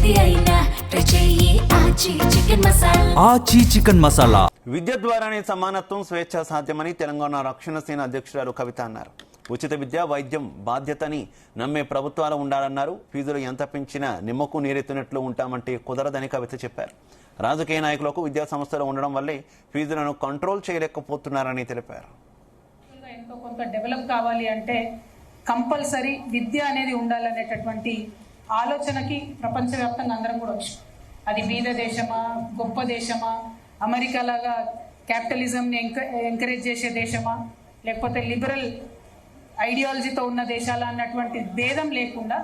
ఏది అయినా ట్రై చెయ్యి ఆచి చికెన్ మసాలా. ఆచి చికెన్ మసాలా. విద్య ద్వారానే సమానత్వం, స్వేచ్ఛ సాధ్యమని తెలంగాణ రక్షణ సేన అధ్యక్షురాలు కవిత అన్నారు. ఉచిత విద్య, వైద్యం బాధ్యతని నమ్మే ప్రభుత్వాలు ఉండాలన్నారు. ఫీజులు ఎంత పెంచినా నిమ్మకు నీరెత్తినట్లు ఉంటామంటే కుదరదని కవిత చెప్పారు. రాజకీయ నాయకులకు విద్యా సంస్థలు ఉండడం వల్లే ఫీజులను కంట్రోల్ చేయలేకపోతున్నారని తెలిపారు. ఎంతో కొంత డెవలప్ కావాలి అంటే కంపల్సరీ విద్య అనేది ఉండాలనేటటువంటి ఆలోచనకి ప్రపంచవ్యాప్తంగా అందరం కూడా వచ్చాం. అది బీద దేశమా, గొప్ప దేశమా, అమెరికా లాగా క్యాపిటలిజంని ఎంకరేజ్ చేసే దేశమా, లేకపోతే లిబరల్ ఐడియాలజీతో ఉన్న దేశాలా అన్నటువంటి భేదం లేకుండా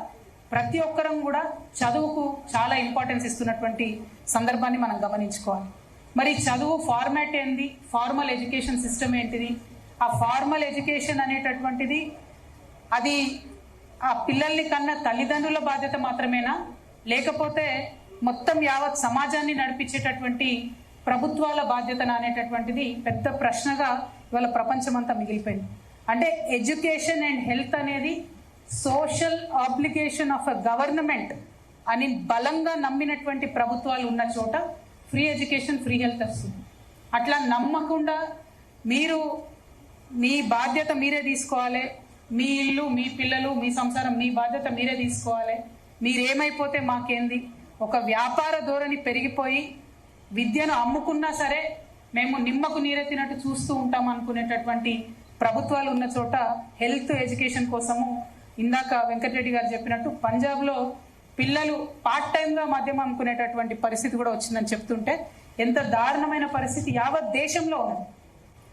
ప్రతి ఒక్కరం కూడా చదువుకు చాలా ఇంపార్టెన్స్ ఇస్తున్నటువంటి సందర్భాన్ని మనం గమనించుకోవాలి. మరి చదువు ఫార్మాట్ ఏంది, ఫార్మల్ ఎడ్యుకేషన్ సిస్టమ్ ఏంటిది, ఆ ఫార్మల్ ఎడ్యుకేషన్ అనేటటువంటిది అది ఆ పిల్లల్ని కన్నా తల్లిదండ్రుల బాధ్యత మాత్రమేనా, లేకపోతే మొత్తం యావత్ సమాజాన్ని నడిపించేటటువంటి ప్రభుత్వాల బాధ్యతన అనేటటువంటిది పెద్ద ప్రశ్నగా ఇవాళ ప్రపంచమంతా మిగిలిపోయింది. అంటే ఎడ్యుకేషన్ అండ్ హెల్త్ అనేది social obligation of a government అని బలంగా నమ్మినటువంటి ప్రభుత్వాలు ఉన్న చోట ఫ్రీ ఎడ్యుకేషన్, ఫ్రీ హెల్త్ వస్తుంది. అట్లా నమ్మకుండా మీరు మీ బాధ్యత మీరే తీసుకోవాలి, మీ ఇల్లు, మీ పిల్లలు, మీ సంసారం, మీ బాధ్యత మీరే తీసుకోవాలి, మీరేమైపోతే మాకేంది, ఒక వ్యాపార ధోరణి పెరిగిపోయి విద్యను అమ్ముకున్నా సరే మేము నిమ్మకు నీరెత్తినట్టు చూస్తూ ఉంటాం అనుకునేటటువంటి ప్రభుత్వాలు ఉన్న చోట హెల్త్ ఎడ్యుకేషన్ కోసము ఇందాక వెంకటరెడ్డి గారు చెప్పినట్టు పంజాబ్లో పిల్లలు పార్ట్ టైంగా మాధ్యమం అనుకునేటటువంటి పరిస్థితి కూడా వచ్చిందని చెప్తుంటే ఎంత దారుణమైన పరిస్థితి యావత్ దేశంలో ఉన్నది.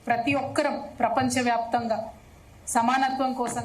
ప్రతి ఒక్కరం ప్రపంచవ్యాప్తంగా సమానత్వం కోసం